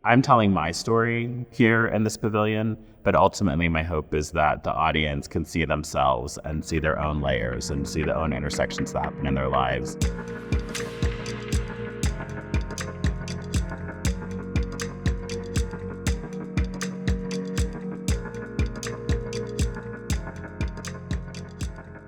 I'm telling my story here in this pavilion, but ultimately my hope is that the audience can see themselves and see their own layers and see their own intersections that happen in their lives.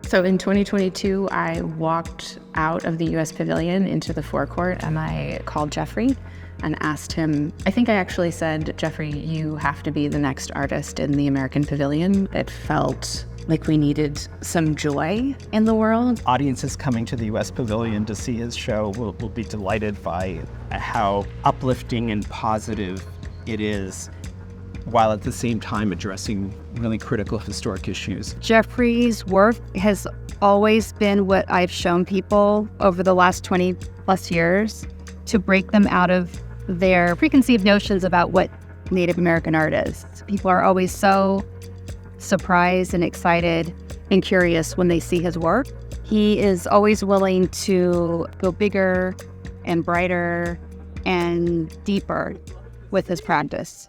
So in 2022, I walked out of the U.S. Pavilion into the forecourt and I called Jeffrey and asked him, I think I actually said, Jeffrey, you have to be the next artist in the American Pavilion. It felt like we needed some joy in the world. Audiences coming to the U.S. Pavilion to see his show will be delighted by how uplifting and positive it is, while at the same time addressing really critical historic issues. Jeffrey's work has always been what I've shown people over the last 20 plus years to break them out of their preconceived notions about what Native American art is. People are always so surprised and excited and curious when they see his work. He is always willing to go bigger and brighter and deeper with his practice.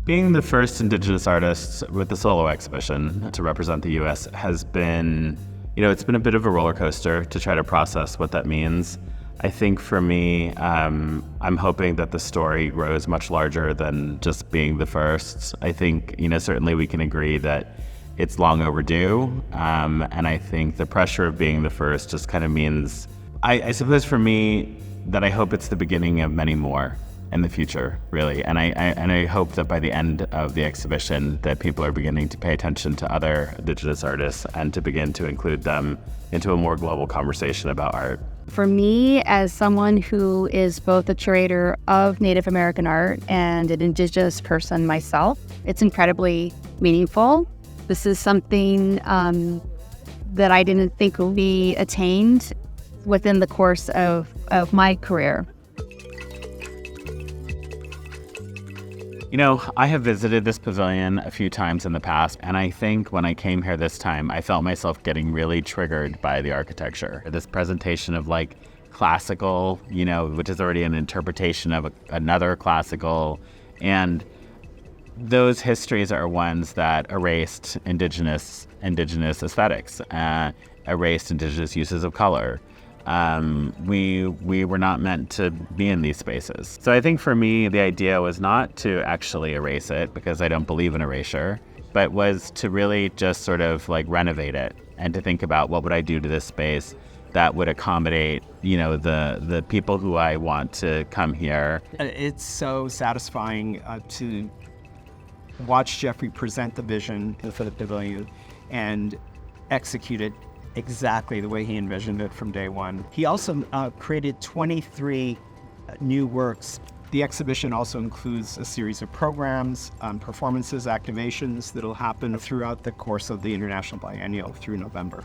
Being the first Indigenous artist with the solo exhibition to represent the U.S. has been, it's been a bit of a roller coaster to try to process what that means. I think for me, I'm hoping that the story grows much larger than just being the first. I think, certainly we can agree that it's long overdue. And I think the pressure of being the first just kind of means, I suppose for me, that I hope it's the beginning of many more in the future, really. And I hope that by the end of the exhibition that people are beginning to pay attention to other Indigenous artists and to begin to include them into a more global conversation about art. For me, as someone who is both a curator of Native American art and an Indigenous person myself, it's incredibly meaningful. This is something that I didn't think would be attained within the course of my career. I have visited this pavilion a few times in the past, and I think when I came here this time, I felt myself getting really triggered by the architecture. This presentation of classical, which is already an interpretation of another classical, and those histories are ones that erased indigenous aesthetics, erased indigenous uses of color. We were not meant to be in these spaces. So I think for me, the idea was not to actually erase it, because I don't believe in erasure, but was to really just sort of renovate it and to think about what would I do to this space that would accommodate, the people who I want to come here. It's so satisfying to watch Jeffrey present the vision for the pavilion and execute it exactly the way he envisioned it from day one. He also created 23 new works. The exhibition also includes a series of programs, performances, activations that'll happen throughout the course of the International Biennial through November.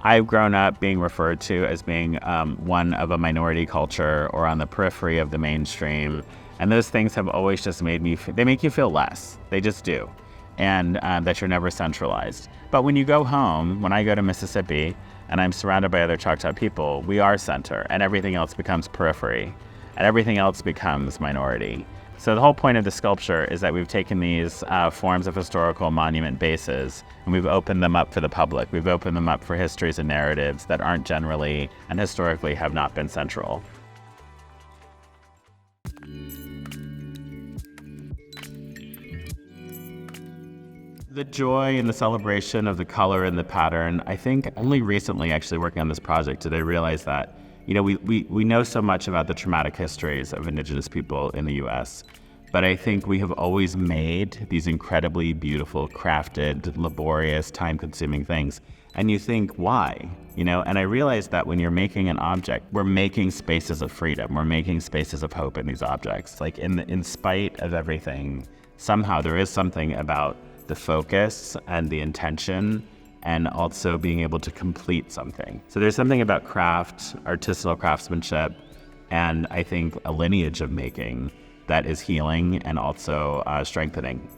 I've grown up being referred to as being one of a minority culture or on the periphery of the mainstream. And those things have always just made they make you feel less. They just do. And that you're never centralized. But when you go home, when I go to Mississippi and I'm surrounded by other Choctaw people, we are center, and everything else becomes periphery, and everything else becomes minority. So the whole point of the sculpture is that we've taken these forms of historical monument bases and we've opened them up for the public. We've opened them up for histories and narratives that aren't generally and historically have not been central. The joy and the celebration of the color and the pattern, I think only recently actually working on this project did I realize that, we know so much about the traumatic histories of Indigenous people in the U.S., but I think we have always made these incredibly beautiful, crafted, laborious, time-consuming things. And you think, why? And I realized that when you're making an object, we're making spaces of freedom. We're making spaces of hope in these objects. In spite of everything, somehow there is something about the focus and the intention and also being able to complete something. So there's something about craft, artisanal craftsmanship, and I think a lineage of making that is healing and also strengthening.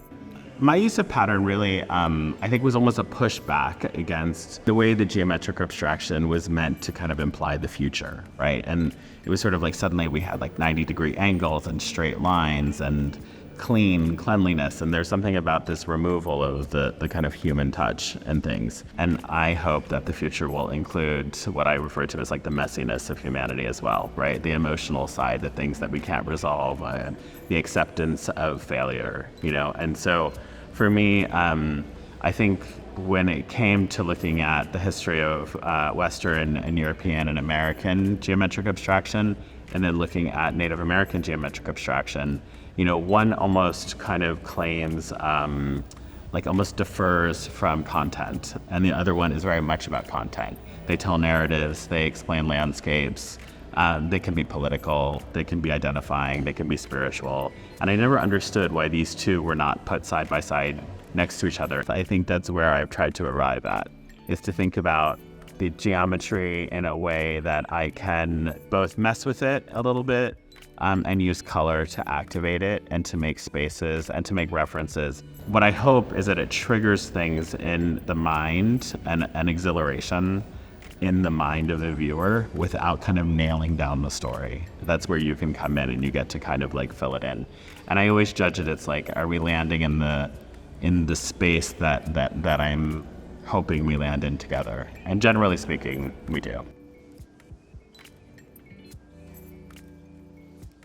My use of pattern really, I think, was almost a pushback against the way the geometric abstraction was meant to kind of imply the future, right? And it was sort of like suddenly we had like 90-degree angles and straight lines and cleanliness, and there's something about this removal of the kind of human touch and things. And I hope that the future will include what I refer to as like the messiness of humanity as well, right? The emotional side, the things that we can't resolve, the acceptance of failure, And so for me, I think when it came to looking at the history of Western and European and American geometric abstraction, and then looking at Native American geometric abstraction, one almost kind of claims, almost differs from content, and the other one is very much about content. They tell narratives, they explain landscapes, they can be political, they can be identifying, they can be spiritual, and I never understood why these two were not put side by side next to each other. I think that's where I've tried to arrive at, is to think about the geometry in a way that I can both mess with it a little bit and use color to activate it and to make spaces and to make references. What I hope is that it triggers things in the mind and an exhilaration in the mind of the viewer without kind of nailing down the story. That's where you can come in and you get to kind of like fill it in. And I always judge it, it's like, are we landing in the space that I'm hoping we land in together? And generally speaking, we do.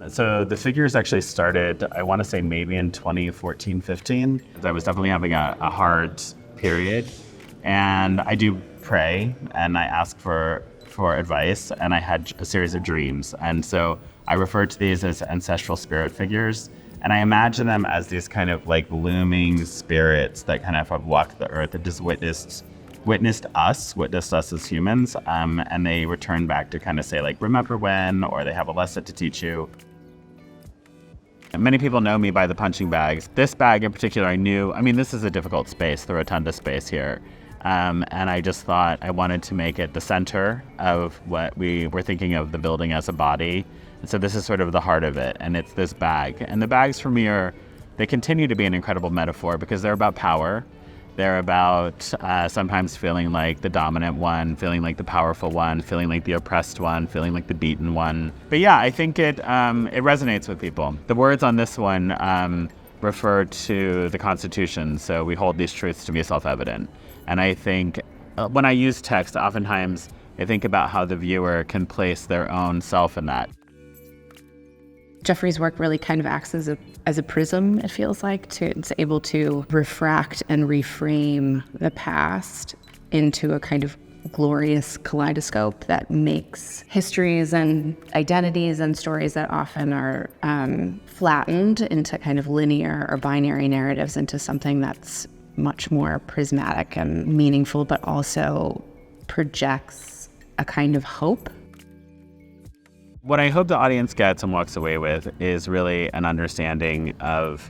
So the figures actually started, I want to say maybe in 2014, 15. I was definitely having a hard period. And I do pray and I ask for advice, and I had a series of dreams. And so I refer to these as ancestral spirit figures. And I imagine them as these kind of like looming spirits that kind of have walked the earth and just witnessed us as humans. And they return back to kind of say like, remember when, or they have a lesson to teach you. Many people know me by the punching bags. This bag in particular, this is a difficult space, the rotunda space here. And I just thought I wanted to make it the center of what we were thinking of the building as a body. And so this is sort of the heart of it, and it's this bag. And the bags for me they continue to be an incredible metaphor because they're about power. They're about sometimes feeling like the dominant one, feeling like the powerful one, feeling like the oppressed one, feeling like the beaten one. But yeah, I think it resonates with people. The words on this one refer to the Constitution, so we hold these truths to be self-evident. And I think when I use text, oftentimes I think about how the viewer can place their own self in that. Jeffrey's work really kind of acts as a prism, it feels like. It's able to refract and reframe the past into a kind of glorious kaleidoscope that makes histories and identities and stories that often are flattened into kind of linear or binary narratives into something that's much more prismatic and meaningful, but also projects a kind of hope. What I hope the audience gets and walks away with is really an understanding of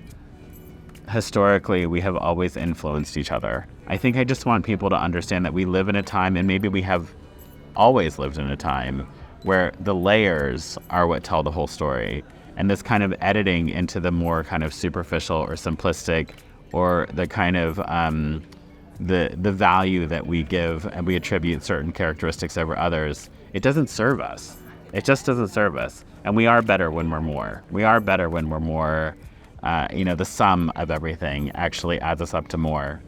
historically we have always influenced each other. I think I just want people to understand that we live in a time, and maybe we have always lived in a time, where the layers are what tell the whole story. And this kind of editing into the more kind of superficial or simplistic, or the kind of the value that we give and we attribute certain characteristics over others, it doesn't serve us. It just doesn't serve us. And we are better when we're more. We are better when we're more, the sum of everything actually adds us up to more.